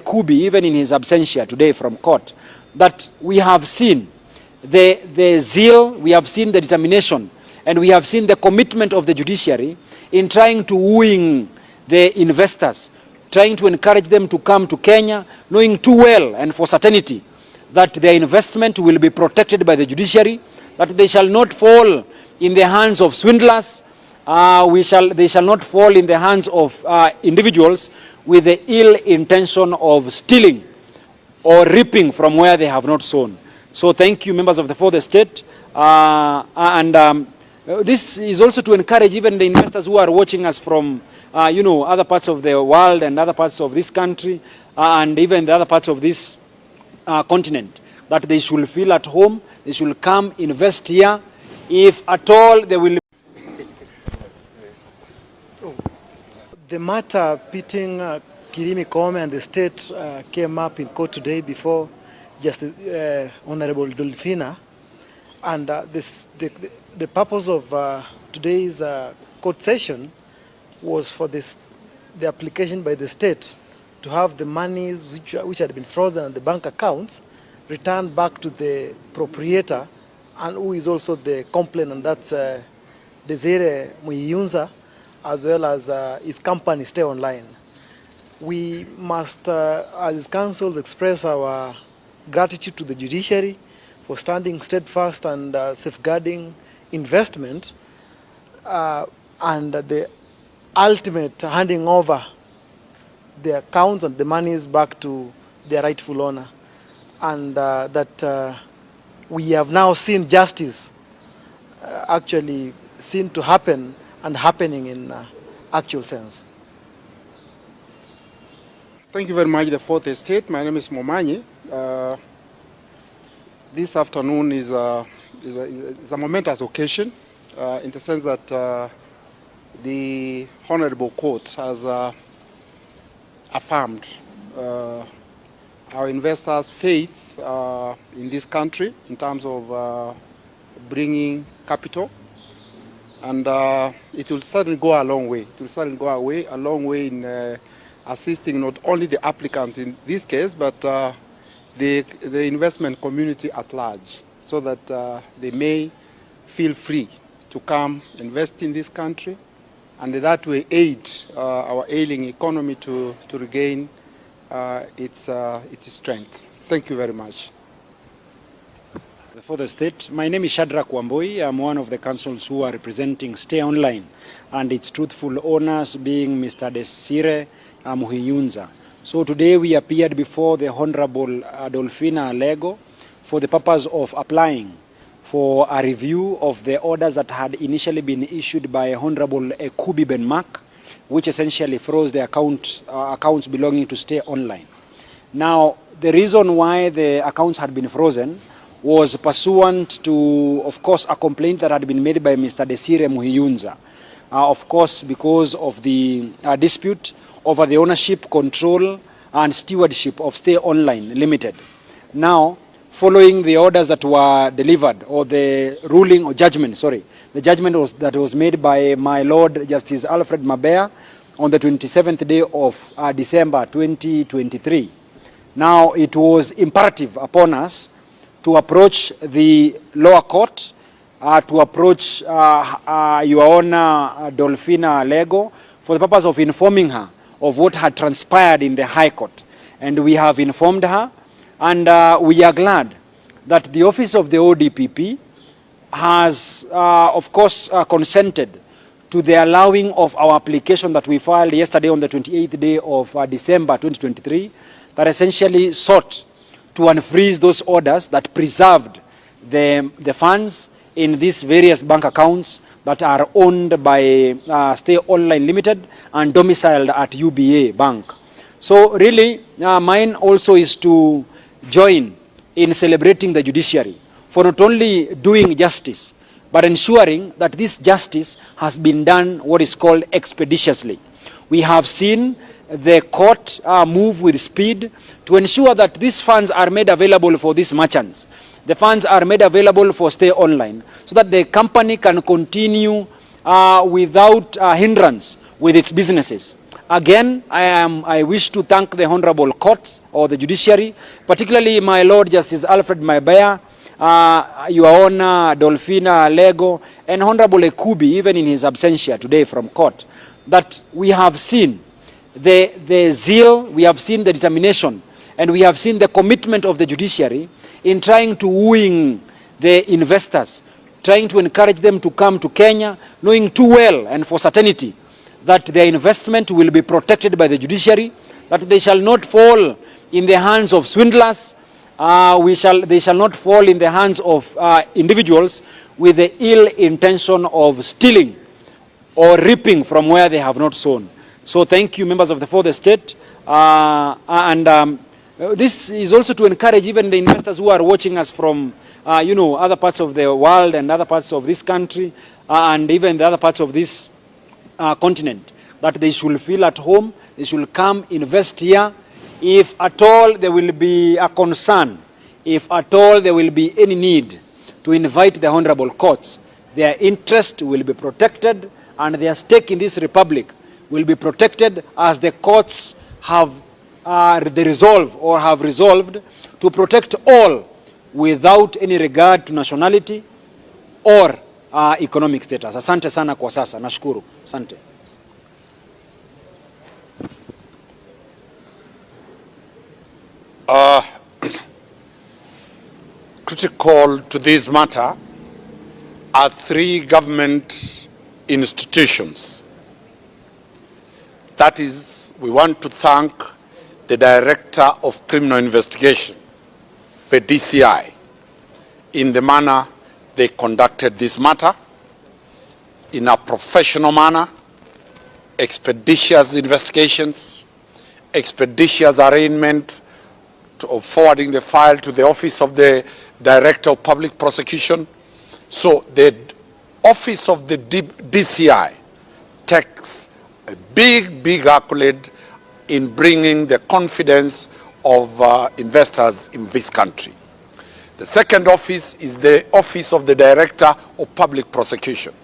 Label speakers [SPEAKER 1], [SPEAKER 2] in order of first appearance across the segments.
[SPEAKER 1] Kubi, even in his absentia today from court, that we have seen the zeal, we have seen the determination, and we have seen the commitment of the judiciary in trying to wooing the investors, trying to encourage them to come to Kenya, knowing too well and for certainty that their investment will be protected by the judiciary, that they shall not fall in the hands of swindlers, they shall not fall in the hands of individuals with the ill intention of stealing or reaping from where they have not sown. So thank you, members of the fourth estate. This is also to encourage even the investors who are watching us from other parts of the world and other parts of this country and even the other parts of this continent, that they should feel at home, they should come invest here, if at all they will.
[SPEAKER 2] The matter pitting Kirimi Koome and the state came up in court today before Justice Honorable Dolphina, and the purpose of today's court session was for the application by the state to have the monies which had been frozen in the bank accounts returned back to the proprietor, and who is also the complainant, that's Desire Muyunza, as well as his company Stay Online. We must, as councils, express our gratitude to the judiciary for standing steadfast and safeguarding investment and the ultimate handing over the accounts and the monies back to their rightful owner. And that we have now seen justice actually seen to happen and happening in actual sense.
[SPEAKER 3] Thank you very much, the fourth estate. My name is Momanyi. This afternoon is a momentous occasion in the sense that the Honorable Court has affirmed our investors' faith in this country in terms of bringing capital, and it will certainly go a long way. It will certainly go a long way in assisting not only the applicants in this case, but the investment community at large, so that they may feel free to come invest in this country, and that way aid our ailing economy to regain its strength. Thank you very much.
[SPEAKER 1] For the state, my name is Shadrach Wamboi. I'm one of the councils who are representing Stay Online and its truthful owners being Mr. Desire Muhiyunza. So today we appeared before the Honorable Dolphina Lego for the purpose of applying for a review of the orders that had initially been issued by Honorable Kubi Ben Mark, which essentially froze the accounts belonging to Stay Online. Now, the reason why the accounts had been frozen was pursuant to, of course, a complaint that had been made by Mr. Desire Muhiyunza. Of course, because of the dispute over the ownership, control, and stewardship of Stay Online Limited. Now, following the orders that were delivered, or the ruling or judgment, sorry, the judgment that was made by my Lord Justice Alfred Mabea on the 27th day of December 2023. Now, it was imperative upon us to approach the lower court, to approach Your Honor Dolphina Lego for the purpose of informing her of what had transpired in the High Court. And we have informed her, and we are glad that the office of the ODPP has, of course, consented to the allowing of our application that we filed yesterday on the 28th day of December 2023, that essentially sought to unfreeze those orders that preserved the funds in these various bank accounts that are owned by Stay Online Limited and domiciled at UBA Bank. So really, mine also is to join in celebrating the judiciary for not only doing justice, but ensuring that this justice has been done what is called expeditiously. We have seen the court move with speed to ensure that these funds are made available for these merchants. The funds are made available for Stay Online so that the company can continue without hindrance with its businesses. Again, I wish to thank the Honorable Courts or the Judiciary, particularly my Lord Justice Alfred Maibaya, Your Honor Dolphina Lego, and Honorable Ekubi, even in his absentia today from court, that we have seen the zeal, we have seen the determination, and we have seen the commitment of the judiciary in trying to wooing the investors, trying to encourage them to come to Kenya, knowing too well and for certainty that their investment will be protected by the judiciary, that they shall not fall in the hands of swindlers, they shall not fall in the hands of individuals with the ill intention of stealing or reaping from where they have not sown. So thank you, members of the fourth estate. This is also to encourage even the investors who are watching us from other parts of the world and other parts of this country and even the other parts of this continent, that they should feel at home, they should come invest here. If at all there will be a concern, if at all there will be any need to invite the honorable courts, their interest will be protected and their stake in this republic will be protected, as the courts have the resolve or have resolved to protect all without any regard to nationality or economic status. Asante sana kwa sasa. Nashukuru. Asante.
[SPEAKER 4] Critical to this matter are three government institutions. That is, we want to thank the Director of Criminal Investigation, the DCI, in the manner they conducted this matter, in a professional manner, expeditious investigations, expeditious arraignment of forwarding the file to the Office of the Director of Public Prosecution. So the Office of the DCI takes a big accolade in bringing the confidence of investors in this country. The second office is the Office of the Director of Public Prosecution.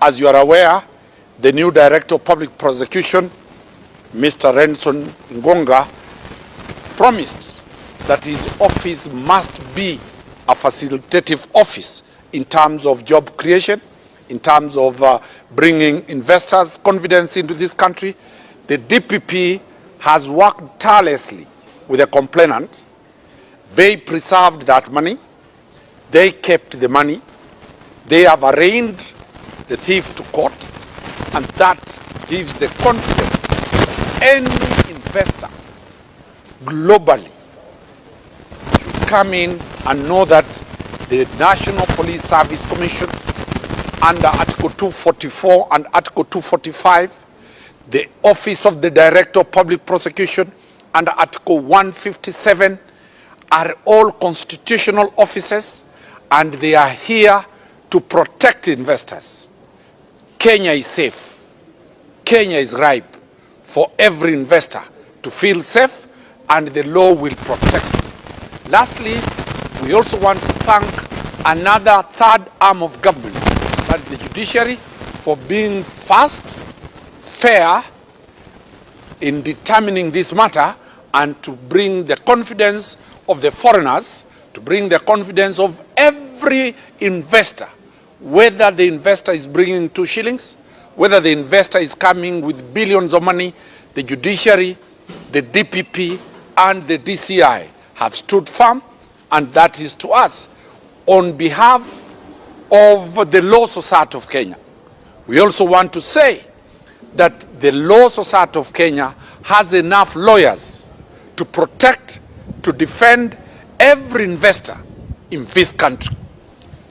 [SPEAKER 4] As you are aware, the new Director of Public Prosecution, Mr. Renson Ngonga, promised that his office must be a facilitative office in terms of job creation, in terms of bringing investors' confidence into this country. The DPP has worked tirelessly with the complainant. They preserved that money. They kept the money. They have arraigned the thief to court, and that gives the confidence any investor globally should come in and know that the National Police Service Commission, under Article 244 and Article 245, the Office of the Director of Public Prosecution under Article 157 are all constitutional offices, and they are here to protect investors. Kenya is safe. Kenya is ripe for every investor to feel safe, and the law will protect them. Lastly, we also want to thank another third arm of government, that is the judiciary, for being fast, fair in determining this matter, and to bring the confidence of the foreigners, to bring the confidence of every investor, whether the investor is bringing 2 shillings, whether the investor is coming with billions of money. The judiciary, the DPP, and the DCI have stood firm, and that is to us on behalf of the Law Society of Kenya. We also want to say that the Law Society of Kenya has enough lawyers to protect, to defend every investor in this country.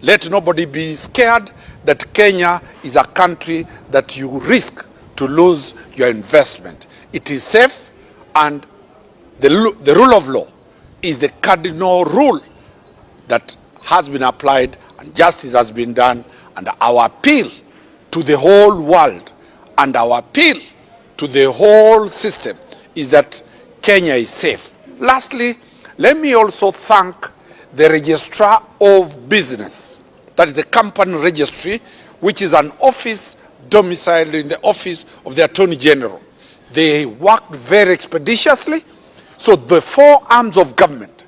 [SPEAKER 4] Let nobody be scared that Kenya is a country that you risk to lose your investment. It is safe, and the rule of law is the cardinal rule that has been applied, and justice has been done. And our appeal to the whole world and our appeal to the whole system is that Kenya is safe. Lastly, let me also thank the Registrar of Business, that is the Company Registry, which is an office domiciled in the office of the Attorney General. They worked very expeditiously. So the four arms of government,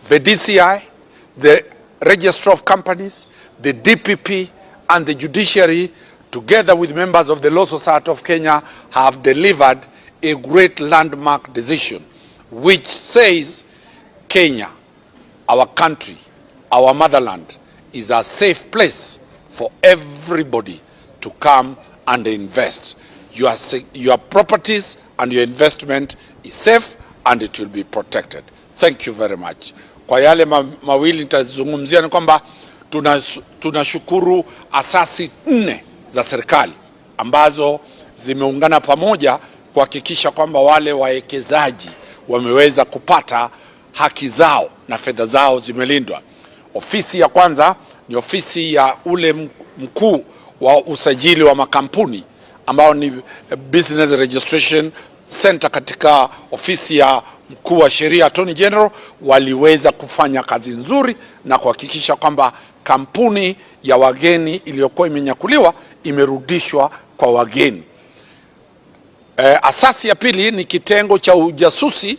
[SPEAKER 4] the DCI, the Register of Companies, the DPP, and the judiciary, together with members of the Law Society of Kenya, have delivered a great landmark decision, which says Kenya, our country, our motherland, is a safe place for everybody to come and invest. Your properties and your investment is safe and it will be protected. Thank you very much. Kwa yale mawili nitazungumzia ni kwamba tunashukuru asasi 4 za serikali ambazo zimeungana pamoja kuhakikisha kwamba wale wawekezaji wameweza kupata haki zao na fedha zao zimelindwa. Ofisi ya kwanza ni ofisi ya ule mkuu wa usajili wa makampuni ambao ni Business Registration Center katika ofisi ya mkuu wa sheria Attorney General. Waliweza kufanya kazi nzuri na kuhakikisha kwamba kampuni ya wageni iliyokuwa imenyakuliwa imerudishwa kwa wageni. Asasi ya pili ni kitengo cha ujasusi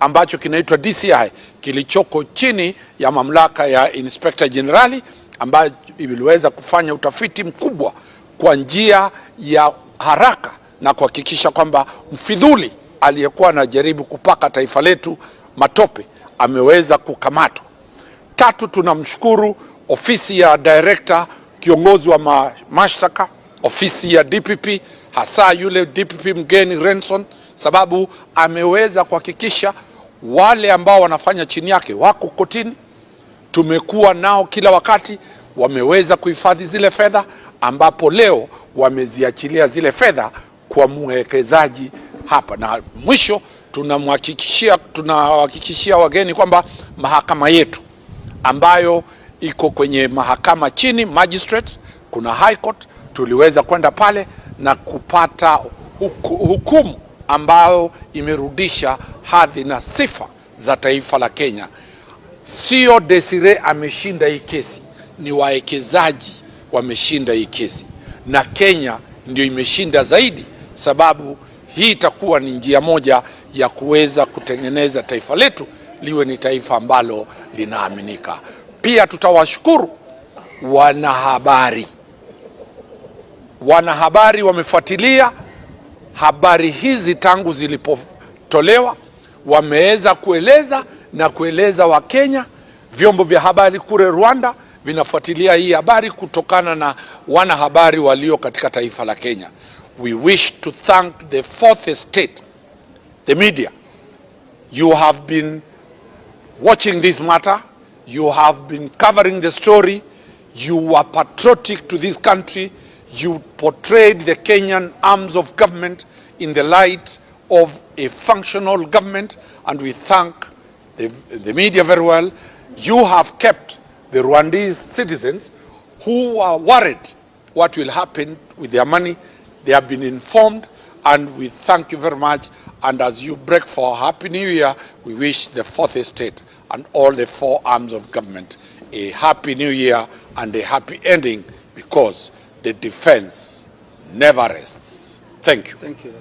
[SPEAKER 4] ambacho kinaitwa DCI kilichoko chini ya mamlaka ya Inspector Generali, ambayo iliweza kufanya utafiti mkubwa kwa njia ya haraka na kuhakikisha kwamba mfidhuli aliyekuwa anajaribu kupaka taifa letu matope ameweza kukamatwa. Tatu, tunamshukuru ofisi ya director, kiongozi wa mashtaka, ofisi ya DPP, hasa yule DPP mgeni Renson, sababu ameweza kuhakikisha wale ambao wanafanya chini yake wako kotini. Tumekuwa nao kila wakati, wameweza kuhifadhi zile fedha, ambapo leo wameziachilia zile fedha kwa mwekezaji hapa. Na mwisho tunawahakikishia wageni kwamba mahakama yetu ambayo iko kwenye mahakama chini, magistrates, kuna high court, tuliweza kwenda pale na kupata hukumu ambayo imerudisha hadhi na sifa za taifa la Kenya. Sio Desire ameshinda hii kesi, ni wawekezaji wameshinda hii kesi, na Kenya ndio imeshinda zaidi, sababu hii itakuwa ni njia moja ya kuweza kutengeneza taifa letu liwe ni taifa ambalo linaaminika. Pia tutawashukuru wanahabari. Wanahabari wamefuatilia habari hizi tangu zilipotolewa, wameweza kueleza Wakenya. Vyombo vya habari kule Rwanda vinafuatilia hii habari kutokana na wanahabari walio katika taifa la Kenya. We wish to thank the fourth estate, the media. You have been watching this matter, you have been covering the story, you were patriotic to this country, you portrayed the Kenyan arms of government in the light of a functional government, and we thank the media very well. You have kept the Rwandese citizens who are worried what will happen with their money. They have been informed, and we thank you very much. And as you break for Happy New Year, we wish the fourth estate and all the four arms of government a Happy New Year and a happy ending, because the defense never rests. Thank you.
[SPEAKER 3] Thank you.